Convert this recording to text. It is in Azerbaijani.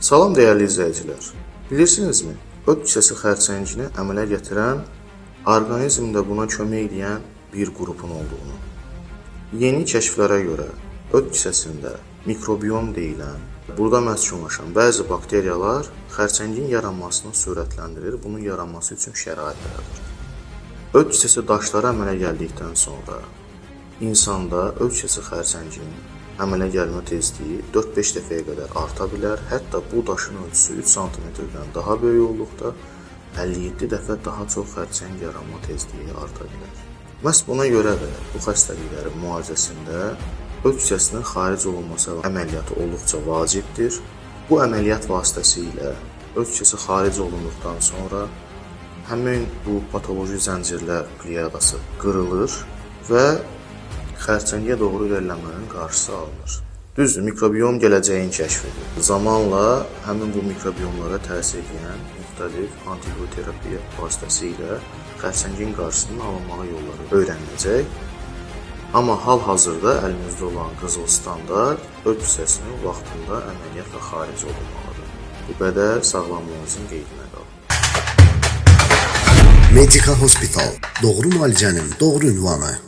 Salam dəyərli izləyicilər. Bilirsinizmi, öd kisəsi xərçəngini əmələ gətirən, orqanizmdə buna kömək edən bir qrupun olduğunu. Yeni kəşflərə görə öd kisəsində mikrobiom deyilən, burada məskunlaşan bəzi bakteriyalar xərçəngin yaranmasını sürətləndirir, bunun yaranması üçün şərait yaradır. Öd kisəsi daşları əmələ gəldikdən sonra insanda öd kisəsi xərçənginin əmələ gəlmə tezliyi 4-5 dəfəyə qədər arta bilər. Hətta bu daşın ölçüsü 3 sm-dən daha böyük olduqda 57 dəfə daha çox xərçəng yaranma tezliyi arta bilər. Məhz buna görə də bu xəstəliklərin müalicəsində öd kisəsinin xaric olunması əməliyyatı olduqca vacibdir. Bu əməliyyat vasitəsilə öd kisəsi xaric olunduqdan sonra həmin bu patoloji zəncirlər pliyadası qırılır və xərçəngiyə doğru irəliləmənin qarşısı alınır. Düzdür, mikrobiom gələcəyin kəşf edir. Zamanla həmin bu mikrobiomlara təsir edən müxtəlif antibioterapiya vasitəsilə xərçəngin qarşısının alınmağı yolları öyrəniləcək. Amma hal-hazırda əlimizdə olan qızıl standart öd kisəsinin vaxtında əməliyyatla xaric olunmalıdır. Bu qədər sağlamlığınızın qeydinə qalın. Medica Hospital. Doğru müalicənin doğru ünvanı.